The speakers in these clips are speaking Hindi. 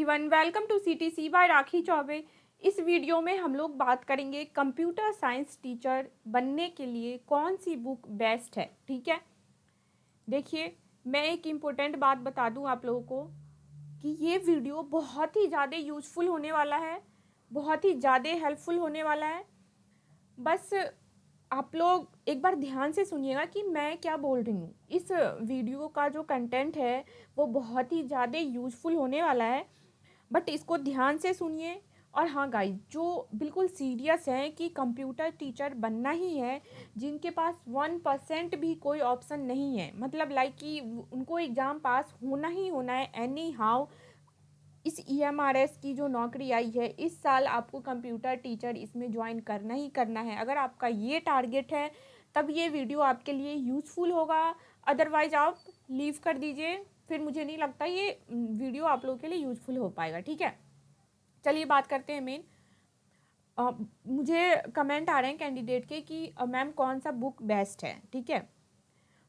Everyone, welcome to CTC by Rakhi Choubey. इस वीडियो में हम लोग बात करेंगे कंप्यूटर साइंस टीचर बनने के लिए कौन सी बुक बेस्ट है। ठीक है, देखिए मैं एक इम्पोर्टेंट बात बता दूं आप लोगों को कि ये वीडियो बहुत ही ज़्यादा यूजफुल होने वाला है, बहुत ही ज़्यादा हेल्पफुल होने वाला है। बस आप लोग एक बार ध्यान से सुनिएगा कि मैं क्या बोल रही हूँ। इस वीडियो का जो कंटेंट है वो बहुत ही ज़्यादा यूजफुल होने वाला है, बट इसको ध्यान से सुनिए। और हाँ गाइस, जो बिल्कुल सीरियस हैं कि कंप्यूटर टीचर बनना ही है, जिनके पास 1% भी कोई ऑप्शन नहीं है, मतलब लाइक कि उनको एग्ज़ाम पास होना ही होना है एनी हाउ। इस EMRS की जो नौकरी आई है इस साल, आपको कंप्यूटर टीचर इसमें ज्वाइन करना ही करना है। अगर आपका ये टारगेट है तब ये वीडियो आपके लिए यूज़फुल होगा, अदरवाइज आप लीव कर दीजिए। फिर मुझे नहीं लगता ये वीडियो आप लोगों के लिए यूज़फुल हो पाएगा। ठीक है, चलिए बात करते हैं मेन। मुझे कमेंट आ रहे हैं कैंडिडेट के कि मैम कौन सा बुक बेस्ट है। ठीक है,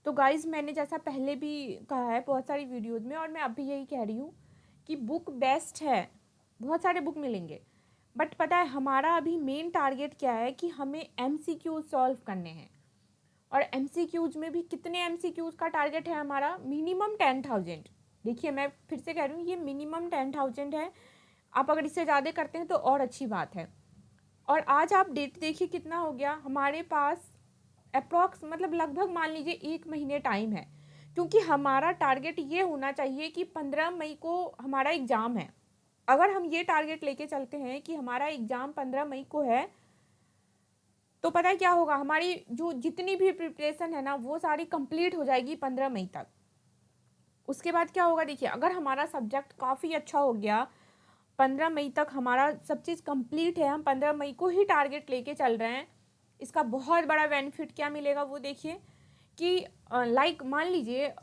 तो गाइज मैंने जैसा पहले भी कहा है बहुत सारी वीडियोज़ में, और मैं अभी यही कह रही हूँ कि बुक बेस्ट है, बहुत सारे बुक मिलेंगे, बट पता है हमारा अभी मेन टारगेट क्या है कि हमें MCQ सॉल्व करने हैं। और MCQs में भी कितने MCQs का टारगेट है हमारा? मिनिमम 10,000। देखिए मैं फिर से कह रही हूँ, ये मिनिमम 10,000 है। आप अगर इससे ज़्यादा करते हैं तो और अच्छी बात है। और आज आप डेट देखिए कितना हो गया हमारे पास, अप्रॉक्स मतलब लगभग मान लीजिए 1 महीने टाइम है, क्योंकि हमारा टारगेट ये होना चाहिए कि 15 मई को हमारा एग्ज़ाम है। अगर हम ये टारगेट लेके चलते हैं कि हमारा एग्ज़ाम 15 मई को है, तो पता है क्या होगा, हमारी जो जितनी भी प्रिपरेशन है ना वो सारी कंप्लीट हो जाएगी 15 मई तक। उसके बाद क्या होगा, देखिए अगर हमारा सब्जेक्ट काफ़ी अच्छा हो गया, 15 मई तक हमारा सब चीज़ कंप्लीट है, हम 15 मई को ही टारगेट लेके चल रहे हैं, इसका बहुत बड़ा बेनिफिट क्या मिलेगा वो देखिए कि लाइक मान लीजिए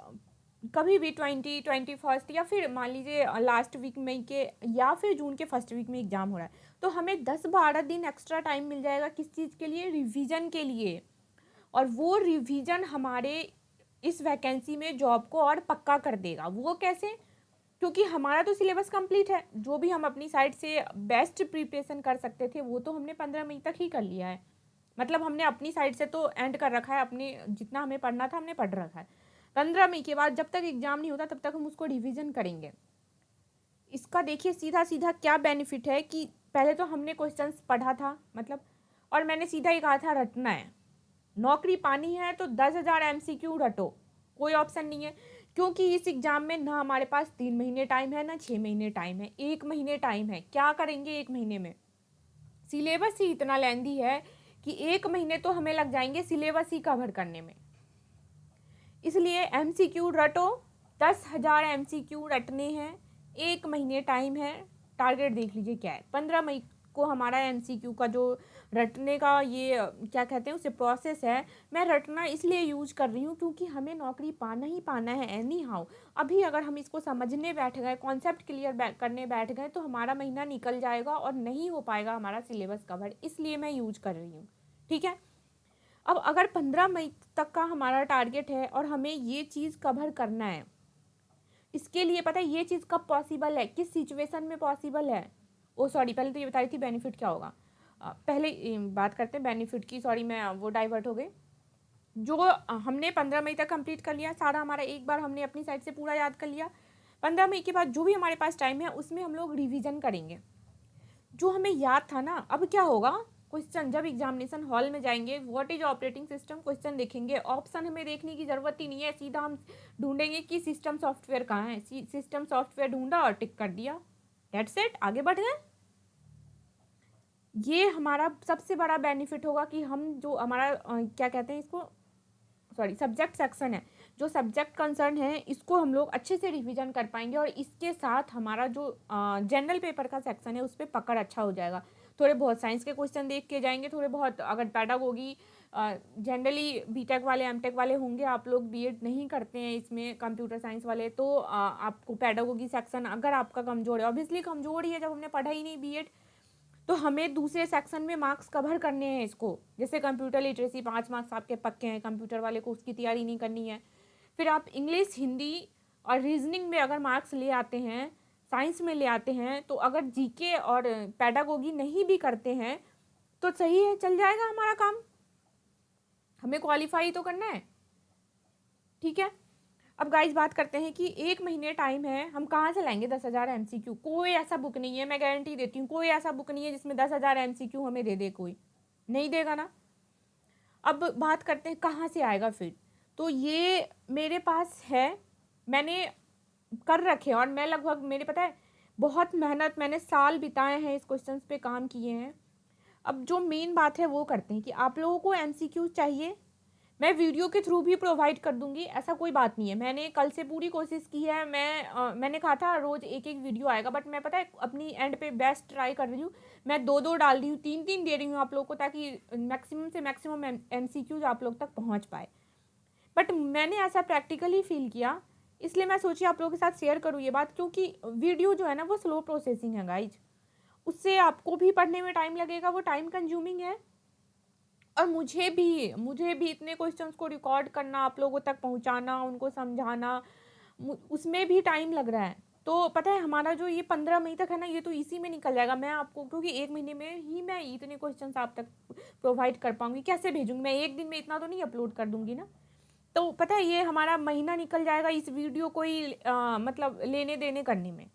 कभी भी 21st या फिर मान लीजिए लास्ट वीक मई के या फिर जून के फर्स्ट वीक में एग्ज़ाम हो रहा है, तो हमें 10-12 दिन एक्स्ट्रा टाइम मिल जाएगा किस चीज़ के लिए? रिवीजन के लिए। और वो रिवीजन हमारे इस वैकेंसी में जॉब को और पक्का कर देगा। वो कैसे? क्योंकि हमारा तो सिलेबस कंप्लीट है, जो भी हम अपनी साइड से बेस्ट प्रिपरेशन कर सकते थे वो तो हमने 15 मई तक ही कर लिया है। मतलब हमने अपनी साइड से तो एंड कर रखा है, अपने जितना हमें पढ़ना था हमने पढ़ रखा है। 15 मई के बाद जब तक एग्ज़ाम नहीं होता तब तक हम उसको रिवीजन करेंगे। इसका देखिए सीधा सीधा क्या बेनिफिट है कि पहले तो हमने क्वेश्चंस पढ़ा था, मतलब, और मैंने सीधा ही कहा था रटना है। नौकरी पानी है तो 10,000 MCQ रटो, कोई ऑप्शन नहीं है। क्योंकि इस एग्ज़ाम में ना हमारे पास 3 महीने टाइम है, ना 6 महीने टाइम है, 1 महीने टाइम है। क्या करेंगे 1 महीने में? सिलेबस ही इतना लेंदी है कि 1 महीने तो हमें लग जाएंगे सिलेबस ही कवर करने में। इसलिए MCQ रटो, 10,000 MCQ रटने हैं, 1 महीने टाइम है। टारगेट देख लीजिए क्या है, 15 मई को हमारा MCQ का जो रटने का ये क्या कहते हैं उसे प्रोसेस है। मैं रटना इसलिए यूज कर रही हूँ क्योंकि हमें नौकरी पाना ही पाना है एनी हाउ। अभी अगर हम इसको समझने बैठ गए, कॉन्सेप्ट क्लियर करने बैठ गए, तो हमारा महीना निकल जाएगा और नहीं हो पाएगा हमारा सिलेबस कवर, इसलिए मैं यूज कर रही हूँ। ठीक है, अब अगर 15 मई तक का हमारा टारगेट है और हमें ये चीज़ कवर करना है, इसके लिए पता है ये चीज़ कब पॉसिबल है, किस सिचुएशन में पॉसिबल है? ओ सॉरी, पहले तो ये बता रही थी बेनिफिट क्या होगा। पहले बात करते हैं बेनिफिट की। सॉरी, मैं वो डाइवर्ट हो गई। जो हमने 15 मई तक कंप्लीट कर लिया सारा हमारा, एक बार हमने अपनी साइड से पूरा याद कर लिया। 15 मई के बाद जो भी हमारे पास टाइम है उसमें हम लोग रिवीजन करेंगे। जो हमें याद था ना, अब क्या होगा, क्वेश्चन जब एग्जामिनेशन हॉल में जाएंगे, what is operating system question देखेंगे, ऑप्शन हमें देखने की ज़रूरत ही नहीं है, सीधा हम ढूंढेंगे कि सिस्टम सॉफ्टवेयर कहाँ है, सिस्टम सॉफ्टवेयर ढूंढा और टिक कर दिया, दैट्स इट, आगे बढ़ गए। ये हमारा सबसे बड़ा बेनिफिट होगा कि हम जो हमारा क्या कहते हैं इसको, सॉरी, सब्जेक्ट सेक्शन है, जो सब्जेक्ट कंसर्न है इसको हम लोग अच्छे से रिवीजन कर पाएंगे। और इसके साथ हमारा जो जनरल पेपर का सेक्शन है उस पर पकड़ अच्छा हो जाएगा। थोड़े बहुत साइंस के क्वेश्चन देख के जाएंगे, थोड़े बहुत अगर पैडागोगी, जनरली बीटेक वाले एमटेक वाले होंगे, आप लोग बीएड नहीं करते हैं इसमें कंप्यूटर साइंस वाले, तो आपको पैडागोगी सेक्शन अगर आपका कमज़ोर है, ऑब्वियसली कमज़ोर ही है, जब हमने पढ़ा ही नहीं बीएड, तो हमें दूसरे सेक्शन में मार्क्स कवर करने हैं इसको। जैसे कंप्यूटर लिटरेसी 5 मार्क्स आपके पक्के हैं, कंप्यूटर वाले को उसकी तैयारी नहीं करनी है। फिर आप इंग्लिश, हिंदी और रीजनिंग में अगर मार्क्स ले आते हैं साइंस में ले आते हैं, तो अगर जीके और पेडागोगी नहीं भी करते हैं तो सही है, चल जाएगा हमारा काम, हमें क्वालिफाई तो करना है। ठीक है, अब गाइस बात करते हैं कि 1 महीने टाइम है, हम कहाँ से लाएंगे 10,000 MCQ? कोई ऐसा बुक नहीं है, मैं गारंटी देती हूँ, कोई ऐसा बुक नहीं है जिसमें 10,000 MCQ हमें दे दे, कोई नहीं देगा ना। अब बात करते हैं कहाँ से आएगा फिर, तो ये मेरे पास है, मैंने कर रखे हैं, और मैं लगभग, मेरे पता है बहुत मेहनत, मैंने साल बिताए हैं इस क्वेश्चंस पे काम किए हैं। अब जो मेन बात है वो करते हैं कि आप लोगों को MCQ चाहिए, मैं वीडियो के थ्रू भी प्रोवाइड कर दूंगी, ऐसा कोई बात नहीं है। मैंने कल से पूरी कोशिश की है, मैंने कहा था रोज़ एक एक वीडियो आएगा, बट मैं पता है अपनी एंड पे बेस्ट ट्राई कर रही हूँ, मैं 2-2 डाल रही हूँ, 3-3 दे रही हूँ आप लोगों को, ताकि मैक्सिमम से मैक्सिमम MCQs आप लोग तक पहुँच पाए। बट मैंने ऐसा प्रैक्टिकली फील किया, इसलिए मैं सोची आप लोगों के साथ शेयर करूँ ये बात, क्योंकि वीडियो जो है ना वो स्लो प्रोसेसिंग है गाइज, उससे आपको भी पढ़ने में टाइम लगेगा, वो टाइम कंज्यूमिंग है, और मुझे भी इतने क्वेश्चंस को रिकॉर्ड करना, आप लोगों तक पहुंचाना, उनको समझाना, उसमें भी टाइम लग रहा है। तो पता है हमारा जो ये 15 मई तक है ना, ये तो इसी में निकल जाएगा। मैं आपको, क्योंकि 1 महीने में ही मैं इतने क्वेश्चंस आप तक प्रोवाइड कर पाऊंगी, कैसे भेजूंगी मैं, एक दिन में इतना तो नहीं अपलोड कर दूंगी ना। तो पता है ये हमारा महीना निकल जाएगा इस वीडियो को ही मतलब लेने देने करने में।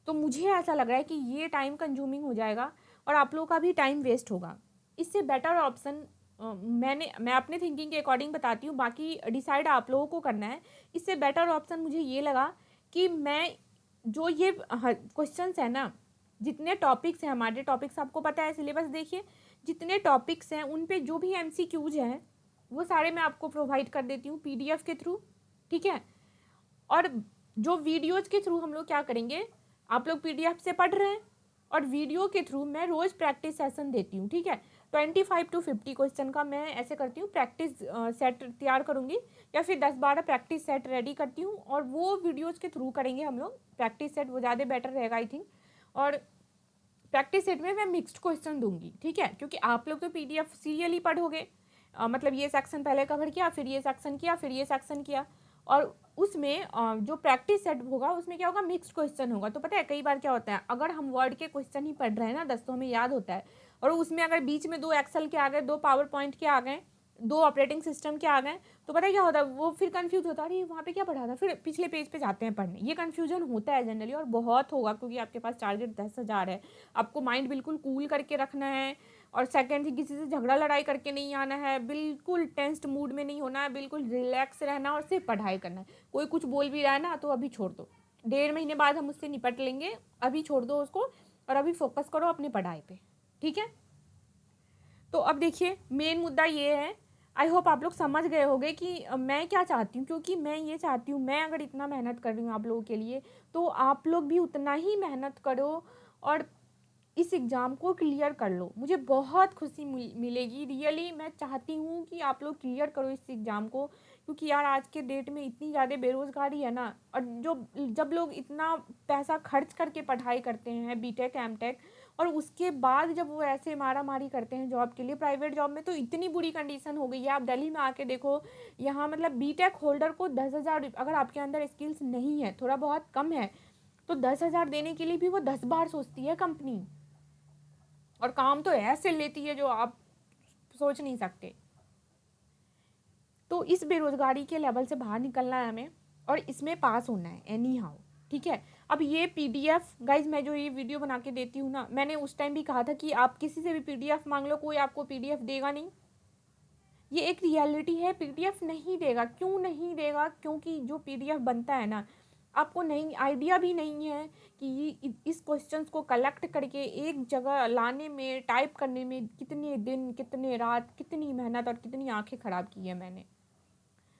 तो मुझे ऐसा लग रहा है कि ये टाइम कंज्यूमिंग हो जाएगा और आप लोगों का भी टाइम वेस्ट होगा। इससे बेटर ऑप्शन मैं अपने थिंकिंग के अकॉर्डिंग बताती हूँ, बाकी डिसाइड आप लोगों को करना है। इससे बेटर ऑप्शन मुझे ये लगा कि मैं जो ये क्वेश्चंस है ना, जितने टॉपिक्स हैं, हमारे टॉपिक्स आपको पता है, सिलेबस देखिए, जितने टॉपिक्स हैं उन पे जो भी MCQs हैं वो सारे मैं आपको प्रोवाइड कर देती हूँ PDF के थ्रू। ठीक है, और जो वीडियोज़ के थ्रू हम लोग क्या करेंगे, आप लोग PDF से पढ़ रहे हैं और वीडियो के थ्रू मैं रोज़ प्रैक्टिस सेशन देती हूँ। ठीक है, 25 to 50 क्वेश्चन का मैं ऐसे करती हूँ, प्रैक्टिस सेट तैयार करूँगी, या फिर 10-12 प्रैक्टिस सेट रेडी करती हूँ, और वो वीडियोज़ के थ्रू करेंगे हम लोग प्रैक्टिस सेट, वो ज़्यादा बेटर रहेगा आई थिंक। और प्रैक्टिस सेट में मैं मिक्स्ड क्वेश्चन दूंगी। ठीक है, क्योंकि आप लोग तो PDF सीरियली पढ़ोगे, मतलब ये सेक्शन पहले कवर किया, फिर ये सेक्शन किया, फिर ये सेक्शन किया, और उसमें जो प्रैक्टिस सेट होगा उसमें क्या होगा, मिक्स्ड क्वेश्चन होगा। तो पता है कई बार क्या होता है, अगर हम वर्ड के क्वेश्चन ही पढ़ रहे हैं ना 10, तो हमें याद होता है, और उसमें अगर बीच में 2 एक्सेल के आ गए, 2 पावर पॉइंट के आ गए, 2 ऑपरेटिंग सिस्टम के आ गए, तो पता है क्या होता है, वो फिर कंफ्यूज होता है, अरे वहाँ पे क्या पढ़ा था, फिर पिछले पेज पे जाते हैं पढ़ने। ये कन्फ्यूजन होता है जनरली, और बहुत होगा, क्योंकि आपके पास टारगेट 10,000 है, आपको माइंड बिल्कुल कूल करके रखना है, और सेकंड थिंग, किसी से झगड़ा लड़ाई करके नहीं आना है, बिल्कुल टेंस्ड मूड में नहीं होना है, बिल्कुल रिलैक्स रहना और सिर्फ पढ़ाई करना है। कोई कुछ बोल भी रहा है ना, तो अभी छोड़ दो, 1.5 महीने बाद हम उससे निपट लेंगे, अभी छोड़ दो उसको, और अभी फोकस करो अपनी पढ़ाई पे। ठीक है, तो अब देखिए मेन मुद्दा ये है, आई होप आप लोग समझ गए होंगे कि मैं क्या चाहती हूँ, क्योंकि मैं ये चाहती हूँ, मैं अगर इतना मेहनत कर रही हूँ आप लोगों के लिए, तो आप लोग भी उतना ही मेहनत करो और इस एग्ज़ाम को क्लियर कर लो। मुझे बहुत खुशी मिलेगी, रियली मैं चाहती हूँ कि आप लोग क्लियर करो इस एग्ज़ाम को, क्योंकि यार आज के डेट में इतनी ज़्यादा बेरोज़गारी है ना, और जब लोग इतना पैसा खर्च करके पढ़ाई करते हैं BTech MTech, और उसके बाद जब वो ऐसे मारा मारी करते हैं जॉब के लिए, प्राइवेट जॉब में तो इतनी बुरी कंडीशन हो गई है। आप दिल्ली में आके देखो, यहाँ मतलब BTech होल्डर को 10,000, अगर आपके अंदर स्किल्स नहीं है, थोड़ा बहुत कम है, तो 10,000 देने के लिए भी वो 10 बार सोचती है कंपनी, और काम तो ऐसे लेती है जो आप सोच नहीं सकते। तो इस बेरोजगारी के लेवल से बाहर निकलना है हमें, और इसमें पास होना है एनी हाउ। ठीक है, अब ये PDF गाइज, मैं जो ये वीडियो बना के देती हूँ ना, मैंने उस टाइम भी कहा था कि आप किसी से भी PDF मांग लो, कोई आपको PDF देगा नहीं, ये एक रियलिटी है, PDF नहीं देगा। क्यों नहीं देगा, क्योंकि जो PDF बनता है ना, आपको नहीं आइडिया भी नहीं है कि इस क्वेश्चंस को कलेक्ट करके एक जगह लाने में, टाइप करने में कितने दिन, कितने रात, कितनी मेहनत और कितनी आंखें ख़राब की है मैंने,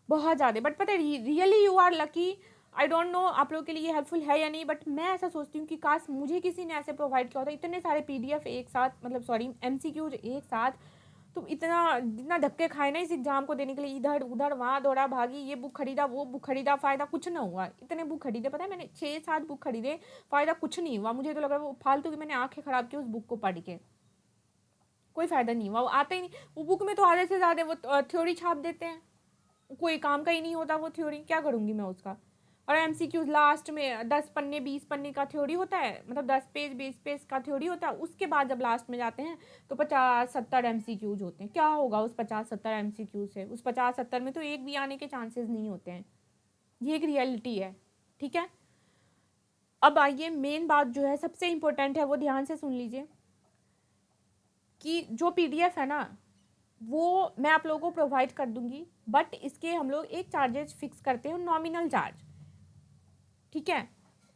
बहुत ज़्यादा। बट पता है really you are lucky. I don't know आप लोगों के लिए हेल्पफुल है या नहीं, बट मैं ऐसा सोचती हूँ कि काश मुझे किसी ने ऐसे प्रोवाइड किया होता, इतने सारे PDF एक साथ, मतलब सॉरी MCQs एक साथ, तो जितना धक्के खाए ना इस एग्जाम को देने के लिए, इधर उधर वहाँ दौड़ा भागी, ये बुक खरीदा, वो बुक खरीदा, फ़ायदा कुछ ना हुआ। इतने बुक खरीदे, पता है मैंने 6-7 बुक खरीदे, फ़ायदा कुछ नहीं हुआ। मुझे तो लग रहा है वो फालतू की मैंने आंखें ख़राब की उस बुक को पढ़ के, कोई फ़ायदा नहीं हुआ। वो आता ही नहीं, वो बुक में तो आधे से ज़्यादा वो थ्योरी छाप देते हैं, कोई काम का ही नहीं होता वो थ्योरी, क्या करूँगी मैं उसका, और एमसीक्यूज लास्ट में 10 पन्ने 20 पन्ने का थ्योरी होता है, मतलब 10 पेज 20 पेज का थ्योरी होता है। उसके बाद जब लास्ट में जाते हैं तो 50-70 एमसीक्यूज होते हैं। क्या होगा उस 50-70 एमसीक्यूज से? उस 50-70 में तो एक भी आने के चांसेस नहीं होते हैं। ये एक रियलिटी है, ठीक है। अब आइए, मेन बात जो है सबसे इम्पोर्टेंट है वो ध्यान से सुन लीजिए कि जो पीडीएफ है ना वो मैं आप लोगों को प्रोवाइड कर दूंगी, बट इसके हम लोग एक चार्जेस फिक्स करते हैं, नॉमिनल चार्ज, ठीक है।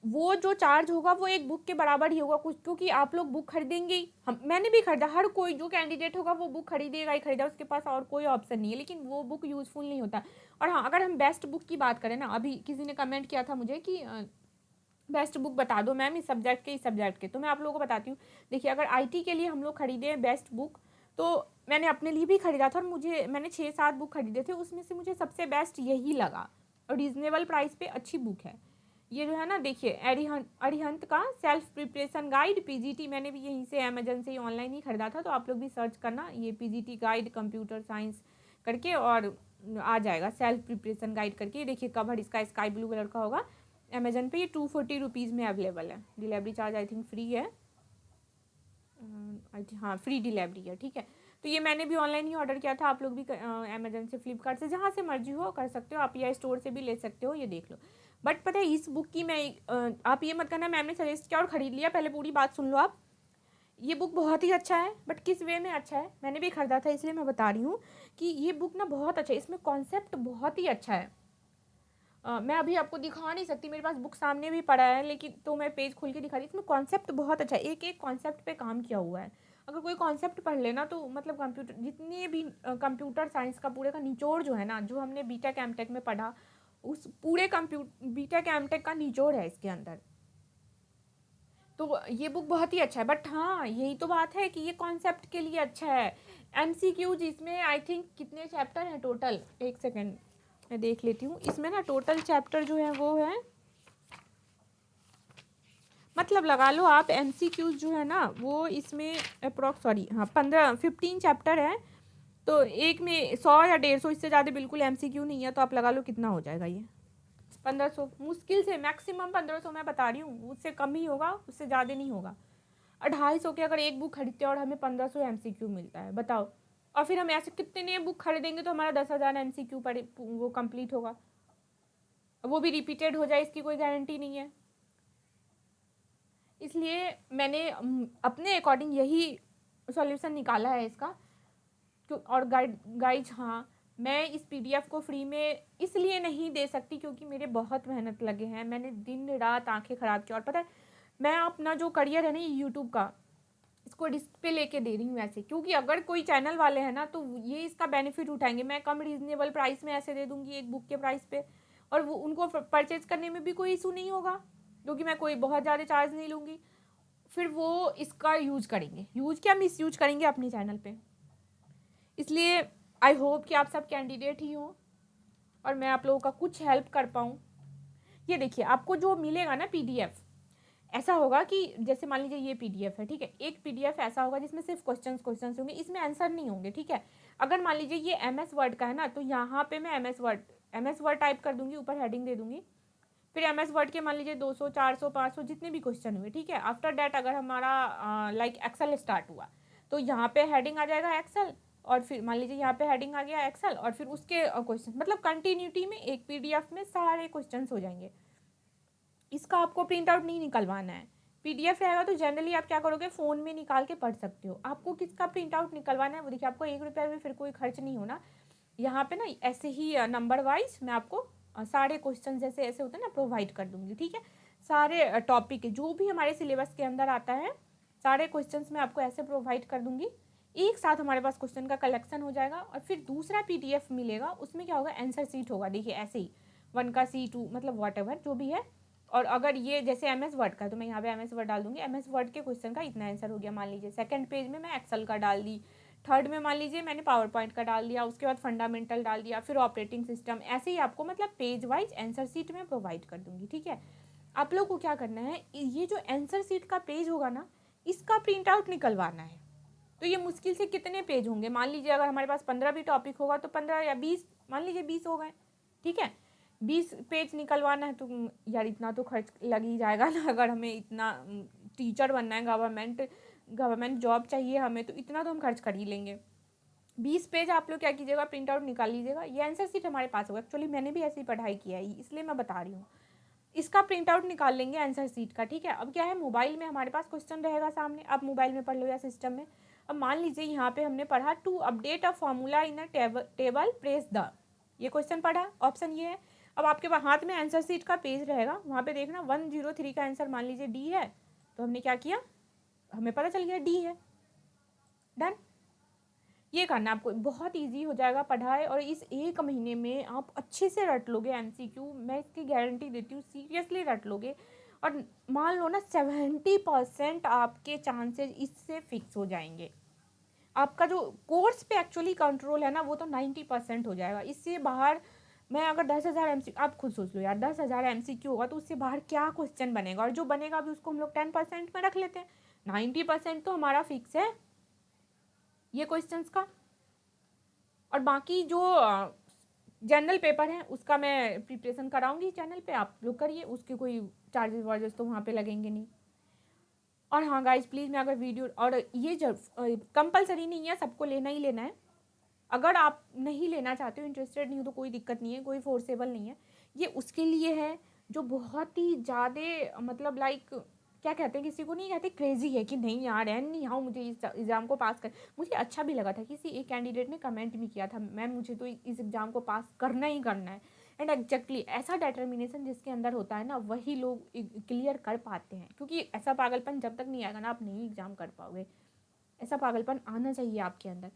वो जो चार्ज होगा वो एक बुक के बराबर ही होगा कुछ, क्योंकि आप लोग बुक खरीदेंगे ही, मैंने भी खरीदा, हर कोई जो कैंडिडेट होगा वो बुक खरीदेगा ही खरीदा, उसके पास और कोई ऑप्शन नहीं है, लेकिन वो बुक यूजफुल नहीं होता। और हाँ, अगर हम बेस्ट बुक की बात करें ना, अभी किसी ने कमेंट किया था मुझे कि बेस्ट बुक बता दो मैम इस सब्जेक्ट के, तो मैं आप लोगों को बताती हूँ। देखिए, अगर आईटी के लिए हम लोग खरीदे बेस्ट बुक, तो मैंने अपने लिए भी खरीदा था और मैंने 6-7 बुक खरीदे थे, उसमें से मुझे सबसे बेस्ट यही लगा और रीजनेबल प्राइस पे अच्छी बुक है। ये जो है ना, देखिए, अरिहंत का सेल्फ प्रिपरेशन गाइड पीजीटी, मैंने भी यहीं से अमेजन से ही ऑनलाइन ही खरीदा था, तो आप लोग भी सर्च करना ये पीजीटी गाइड कंप्यूटर साइंस करके और आ जाएगा, सेल्फ प्रिपरेशन गाइड करके। देखिए कवर इसका स्काई ब्लू कलर का होगा, अमेजन पे ये 240 रुपीज़ में अवेलेबल है। Delivery charge I think free है, हाँ फ्री डिलीवरी है, ठीक है। तो ये मैंने भी ऑनलाइन ही ऑर्डर किया था, आप लोग भी अमेजन से फ्लिपकार्ट से जहाँ से मर्जी हो कर सकते हो आप, या स्टोर से भी ले सकते हो, ये देख लो। बट पता है इस बुक की मैं आप ये मत करना मैम ने सजेस्ट किया और ख़रीद लिया, पहले पूरी बात सुन लो आप। ये बुक बहुत ही अच्छा है, बट किस वे में अच्छा है, मैंने भी ख़रीदा था इसलिए मैं बता रही हूँ कि ये बुक ना बहुत अच्छा है, इसमें कॉन्सेप्ट बहुत ही अच्छा है। मैं अभी आपको दिखा नहीं सकती, मेरे पास बुक सामने भी पड़ा है, लेकिन तो मैं पेज खोल के दिखा रही, इसमें कॉन्सेप्ट बहुत अच्छा है, एक एक कॉन्सेप्ट पे काम किया हुआ है। अगर कोई कॉन्सेप्ट पढ़ लेना तो मतलब कंप्यूटर जितने भी कंप्यूटर साइंस का पूरे का निचोड़ जो है ना, जो हमने बीटेक एमटेक में पढ़ा, उस पूरे बीटेक एमटेक का निचोड़ है इसके अंदर। तो ये बुक बहुत ही अच्छा है, बट हाँ यही तो बात है कि ये कॉन्सेप्ट के लिए अच्छा है। एमसीक्यू जिसमें आई थिंक कितने चैप्टर हैं टोटल, एक सेकेंड मैं देख लेती हूँ। इसमें ना टोटल चैप्टर जो है वो है, मतलब लगा लो आप एमसीक्यूज जो है ना वो इसमें अप्रॉक्स, सॉरी हाँ 15 चैप्टर है, तो एक में 100 या 150, इससे ज़्यादा बिल्कुल एमसीक्यू नहीं है, तो आप लगा लो कितना हो जाएगा ये 1500, मुश्किल से मैक्सिमम 1500 मैं बता रही हूँ, उससे कम ही होगा, उससे ज़्यादा नहीं होगा। 250 के अगर एक बुक खरीदते हैं और हमें 1500 एमसीक्यू मिलता है, बताओ। और फिर हम ऐसे कितने बुक खरीदेंगे तो हमारा 10,000 एमसीक्यू पड़े वो कंप्लीट होगा, वो भी रिपीटेड हो जाए इसकी कोई गारंटी नहीं है। इसलिए मैंने अपने अकॉर्डिंग यही सॉल्यूशन निकाला है इसका। और गाइज हाँ, मैं इस पीडीएफ को फ्री में इसलिए नहीं दे सकती क्योंकि मेरे बहुत मेहनत लगे हैं, मैंने दिन रात आंखें ख़राब की, और पता है मैं अपना जो करियर है ना यूट्यूब का, इसको रिस्क पे लेके दे रही हूँ ऐसे, क्योंकि अगर कोई चैनल वाले हैं ना तो ये इसका बेनिफिट उठाएंगे, मैं कम रीजनेबल प्राइस में ऐसे दे दूँगी एक बुक के प्राइस पे, और वो उनको परचेज करने में भी कोई इशू नहीं होगा क्योंकि मैं कोई बहुत ज़्यादा चार्ज नहीं लूँगी, फिर वो इसका यूज करेंगे, यूज क्या मिस यूज करेंगे अपने चैनल पे। इसलिए आई होप कि आप सब कैंडिडेट ही हो और मैं आप लोगों का कुछ हेल्प कर पाऊँ। ये देखिए आपको जो मिलेगा ना पीडीएफ, ऐसा होगा कि जैसे मान लीजिए ये पीडीएफ है, ठीक है, एक पीडीएफ ऐसा होगा जिसमें सिर्फ क्वेश्चंस होंगे, इसमें आंसर नहीं होंगे, ठीक है। अगर मान लीजिए ये एमएस वर्ड का है ना, तो यहाँ पे मैं एमएस वर्ड टाइप कर दूंगी, ऊपर हेडिंग दे दूंगी, फिर एमएस वर्ड के मान लीजिए 200 400 500 जितने भी क्वेश्चन हुए, ठीक है। आफ्टर डैट अगर हमारा लाइक एक्सेल स्टार्ट हुआ तो यहाँ पे हेडिंग आ जाएगा एक्सेल, और फिर मान लीजिए यहाँ पे हेडिंग आ गया एक्सेल, और फिर उसके क्वेश्चन, मतलब कंटिन्यूटी में एक पीडीएफ में सारे क्वेश्चन हो जाएंगे। इसका आपको प्रिंट आउट नहीं निकलवाना है, पीडीएफ रहेगा तो जनरली आप क्या करोगे, फ़ोन में निकाल के पढ़ सकते हो। आपको किसका प्रिंट आउट निकलवाना है वो देखिए, आपको 1 रुपये में फिर कोई खर्च नहीं होना। यहाँ पे ना ऐसे ही नंबर वाइज मैं आपको सारे क्वेश्चन जैसे ऐसे होते हैं ना प्रोवाइड कर दूंगी, ठीक है। सारे टॉपिक जो भी हमारे सिलेबस के अंदर आता है सारे क्वेश्चंस मैं आपको ऐसे प्रोवाइड कर दूंगी, एक साथ हमारे पास क्वेश्चन का कलेक्शन हो जाएगा। और फिर दूसरा पीडीएफ मिलेगा, उसमें क्या होगा, आंसर शीट होगा, देखिए ऐसे ही 1 का C2 मतलब वॉट एवर जो भी है। और अगर ये जैसे एमएस वर्ड का, तो मैं यहाँ पे एमएस वर्ड डाल दूंगी, एमएस वर्ड के क्वेश्चन का इतना आंसर हो गया, मान लीजिए सेकंड पेज में मैं एक्सेल का डाल दी, थर्ड में मान लीजिए मैंने पावर पॉइंट का डाल दिया, उसके बाद फंडामेंटल डाल दिया, फिर ऑपरेटिंग सिस्टम, ऐसे ही आपको मतलब पेज वाइज आंसर शीट में प्रोवाइड कर दूंगी, ठीक है। आप लोग को क्या करना है, ये जो आंसर शीट का पेज होगा ना इसका प्रिंट आउट निकलवाना है। तो ये मुश्किल से कितने पेज होंगे, मान लीजिए अगर हमारे पास 15 भी टॉपिक होगा तो 15 या 20, मान लीजिए 20 हो गए, ठीक है। 20 पेज निकलवाना है तो यार इतना तो खर्च लग ही जाएगा ना। अगर हमें इतना टीचर बनना है, गवर्नमेंट जॉब चाहिए हमें, तो इतना तो हम खर्च कर ही लेंगे। 20 पेज आप लोग क्या कीजिएगा, प्रिंट आउट निकाल लीजिएगा। ये आंसर शीट हमारे पास होगा, एक्चुअली मैंने भी ऐसी पढ़ाई किया है इसलिए मैं बता रही हूँ। इसका प्रिंट आउट निकाल लेंगे आंसर शीट का, ठीक है। अब क्या है, मोबाइल में हमारे पास क्वेश्चन रहेगा सामने, आप मोबाइल में पढ़ लो या सिस्टम में। अब मान लीजिए यहाँ पे हमने पढ़ा to update a formula in a table press the, ये क्वेश्चन पढ़ा, ऑप्शन ये है। अब आपके हाथ में आंसर शीट का पेज रहेगा, वहाँ पे देखना 103 का आंसर मान लीजिए डी है, तो हमने क्या किया, हमें पता चल गया डी है, डन। ये करना आपको, बहुत इजी हो जाएगा पढ़ाई, और इस एक महीने में आप अच्छे से रट लोगे एमसीक्यू, मैं इसकी गारंटी देती हूँ, सीरियसली रट लोगे। और मान लो ना 70% आपके चांसेस इससे फिक्स हो जाएंगे। आपका जो कोर्स पे एक्चुअली कंट्रोल है ना, वो तो 90% हो जाएगा। इससे बाहर मैं अगर 10,000 एमसीक्यू, आप खुद सोच लो यार, 10,000 एमसीक्यू होगा तो उससे बाहर क्या क्वेश्चन बनेगा, और जो बनेगा भी उसको हम लोग 10% में रख लेते हैं। 90% तो हमारा फिक्स है ये क्वेश्चंस का। और बाकी जो जनरल पेपर है उसका मैं प्रिपरेशन कराऊंगी चैनल पे, आप लोग करिए, उसके कोई चार्जेस वार्जेस तो वहाँ पे लगेंगे नहीं। और हाँ गाइज प्लीज़, मैं अगर वीडियो, और ये जब कंपलसरी नहीं है, सबको लेना ही लेना है। अगर आप नहीं लेना चाहते हो, इंटरेस्टेड नहीं हो, तो कोई दिक्कत नहीं है, कोई फोर्सेबल नहीं है। ये उसके लिए है जो बहुत ही ज़्यादा मतलब लाइक क्या कहते हैं, किसी को नहीं कहते क्रेजी है कि नहीं यार नहीं हाँ मुझे इस एग्ज़ाम को पास कर। मुझे अच्छा भी लगा था, किसी एक कैंडिडेट ने कमेंट भी किया था, मैम मुझे तो इस एग्ज़ाम को पास करना ही करना है। एंड एग्जैक्टली ऐसा डिटर्मिनेशन जिसके अंदर होता है ना, वही लोग क्लियर कर पाते हैं, क्योंकि ऐसा पागलपन जब तक नहीं आएगा ना, आप नहीं एग्ज़ाम कर पाओगे। ऐसा पागलपन आना चाहिए आपके अंदर।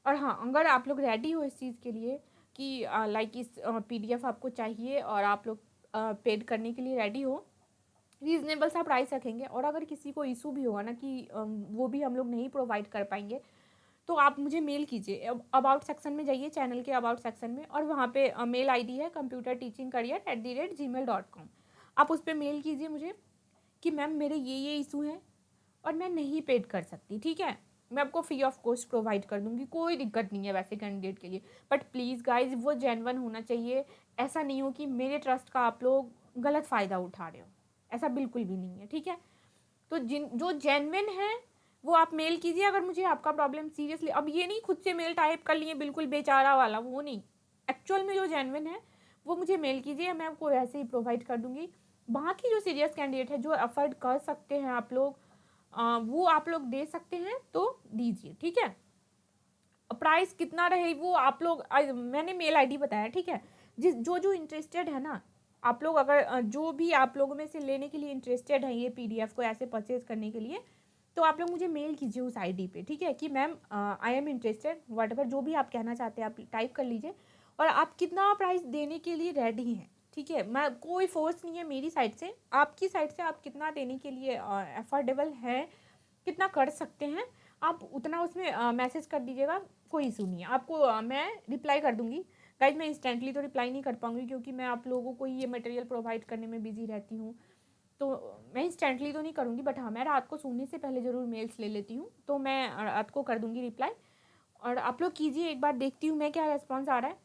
और हाँ, अगर आप लोग रेडी हो इस चीज़ के लिए कि लाइक इस पीडीएफ आपको चाहिए और आप लोग पेड करने के लिए रेडी हो, रीज़नेबल सा प्राइस रखेंगे। और अगर किसी को इशू भी होगा ना कि वो भी हम लोग नहीं प्रोवाइड कर पाएंगे, तो आप मुझे मेल कीजिए। अबाउट सेक्शन में जाइए, चैनल के अबाउट सेक्शन में, और वहाँ पे मेल आईडी है computerteachingcareer@gmail.com। आप उस पर मेल कीजिए मुझे कि मैम मेरे ये इशू हैं और मैं नहीं पेड कर सकती, ठीक है। मैं आपको फ्री ऑफ कॉस्ट प्रोवाइड कर दूंगी, कोई दिक्कत नहीं है वैसे कैंडिडेट के लिए। बट प्लीज़ गाइज, वो जेन्युइन होना चाहिए। ऐसा नहीं हो कि मेरे ट्रस्ट का आप लोग गलत फ़ायदा उठा रहे हो, ऐसा बिल्कुल भी नहीं है, ठीक है। तो जो जेन्युइन है वो आप मेल कीजिए। अगर मुझे आपका प्रॉब्लम सीरियसली, अब ये नहीं खुद से मेल टाइप कर लिए बिल्कुल बेचारा वाला, वो नहीं, एक्चुअल में जो जेन्युइन है वो मुझे मेल कीजिए, मैं आपको वैसे ही प्रोवाइड कर दूंगी। बाकी जो सीरियस कैंडिडेट है, जो अफोर्ड कर सकते हैं आप लोग, वो आप लोग दे सकते हैं तो दीजिए, ठीक है। प्राइस कितना रहे वो आप लोग, मैंने मेल आईडी बताया, ठीक है। जो इंटरेस्टेड है ना, आप लोग अगर जो भी आप लोगों में से लेने के लिए इंटरेस्टेड है ये पीडीएफ को ऐसे परचेज करने के लिए, तो आप लोग मुझे मेल कीजिए उस आईडी पे, ठीक है, कि ma'am I am interested, whatever जो भी आप कहना चाहते हैं आप टाइप कर लीजिए, और आप कितना प्राइस देने के लिए रेडी हैं, ठीक है। मैं कोई फोर्स नहीं है मेरी साइड से, आपकी साइड से आप कितना देने के लिए अफोर्डेबल है, कितना कर सकते हैं, आप उतना उसमें मैसेज कर दीजिएगा, कोई इशू नहीं है। आपको मैं रिप्लाई कर दूंगी गाइज। मैं इंस्टेंटली तो रिप्लाई नहीं कर पाऊंगी क्योंकि मैं आप लोगों को ये मटेरियल प्रोवाइड करने में बिजी रहती हूँ, तो मैं इंस्टेंटली तो नहीं करूँगी। बट हाँ, मैं रात को सोने से पहले ज़रूर मेल्स ले लेती हूँ, तो मैं रात को कर दूँगी रिप्लाई। और आप लोग कीजिए, एक बार देखती हूँ मैं क्या रेस्पॉन्स आ रहा है।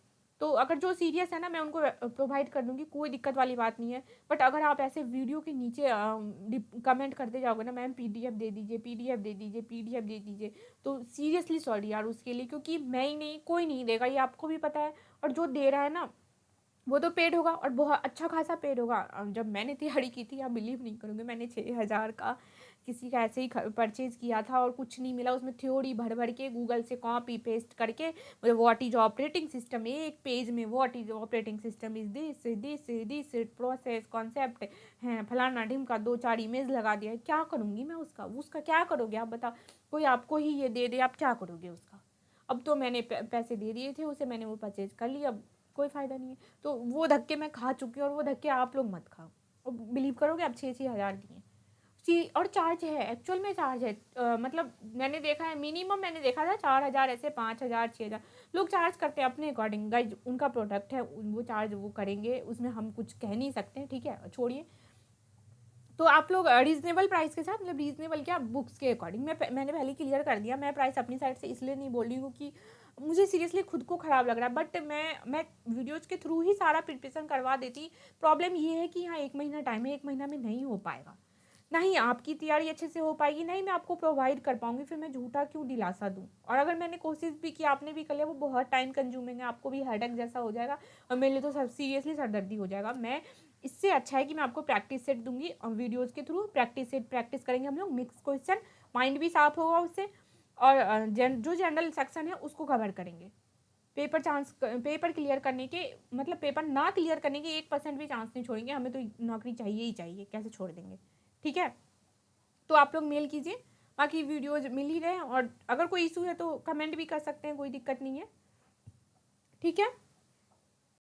तो अगर जो सीरियस है ना, मैं उनको प्रोवाइड कर दूँगी, कोई दिक्कत वाली बात नहीं है। बट अगर आप ऐसे वीडियो के नीचे कमेंट करते जाओगे ना, मैम पीडीएफ दे दीजिए, पीडीएफ दे दीजिए, पीडीएफ दे दीजिए, तो सीरियसली सॉरी यार उसके लिए, क्योंकि मैं ही नहीं, कोई नहीं देगा, ये आपको भी पता है। और जो दे रहा है ना वो तो पेड होगा, और बहुत अच्छा खासा पेड होगा। जब मैंने तैयारी की थी, आप बिलीव नहीं करोगे, मैंने 6,000 का किसी का ऐसे ही परचेज़ किया था और कुछ नहीं मिला उसमें, थ्योरी भर भर के गूगल से कॉपी पेस्ट करके, मतलब व्हाट इज ऑपरेटिंग सिस्टम, एक पेज में what is operating system is this process concept हैं फलाना ढिमका, 2-4 इमेज लगा दिया। क्या करूँगी मैं उसका क्या करोगे आप बताओ। कोई आपको ही ये दे दे, आप क्या करोगे उसका। अब तो मैंने पैसे दे दिए थे उसे, मैंने वो परचेज कर लिया, अब कोई फ़ायदा नहीं है। तो वो धक्के मैं खा चुकी हूँ, और वो धक्के आप लोग मत खाओ। और बिलीव करोगे, अब 6,000 दिए और चार्ज है, एक्चुअल में चार्ज है। मतलब मैंने देखा है, मिनिमम मैंने देखा था 4,000, ऐसे 5,000 6,000 लोग चार्ज करते हैं अपने अकॉर्डिंग। गाइज उनका प्रोडक्ट है, वो चार्ज वो करेंगे, उसमें हम कुछ कह नहीं सकते, ठीक है, छोड़िए। तो आप लोग रीज़नेबल प्राइस के साथ, मतलब रीज़नेबल क्या, बुक्स के अकॉर्डिंग, मैंने पहले क्लियर कर दिया, मैं प्राइस अपनी साइड से इसलिए नहीं बोल रही हूँ कि मुझे सीरियसली खुद को ख़राब लग रहा है, बट मैं वीडियोज़ के थ्रू ही सारा प्रिपरेशन करवा देती। प्रॉब्लम ये है कि यहाँ 1 महीना टाइम है, 1 महीना में नहीं हो पाएगा, ना ही आपकी तैयारी अच्छे से हो पाएगी, नहीं मैं आपको प्रोवाइड कर पाऊँगी, फिर मैं झूठा क्यों दिलासा दूँ। और अगर मैंने कोशिश भी की, आपने भी कर लिया, वो बहुत टाइम कंज्यूमिंग है, आपको भी हेडेक जैसा हो जाएगा और मेरे लिए तो सब सीरियसली सरदर्दी हो जाएगा। मैं इससे अच्छा है कि मैं आपको प्रैक्टिस सेट दूंगी और वीडियोज़ के थ्रू प्रैक्टिस सेट प्रैक्टिस करेंगे हम लोग, मिक्स क्वेश्चन, माइंड भी साफ होगा उससे, और जो जनरल सेक्शन है उसको कवर करेंगे। पेपर क्लियर करने के, मतलब पेपर ना क्लियर करने के 1% भी चांस नहीं छोड़ेंगे, हमें तो नौकरी चाहिए ही चाहिए, कैसे छोड़ देंगे। ठीक है, तो आप लोग मेल कीजिए, बाकी वीडियोज मिल ही रहे हैं, और अगर कोई इशू है तो कमेंट भी कर सकते हैं, कोई दिक्कत नहीं है। ठीक है।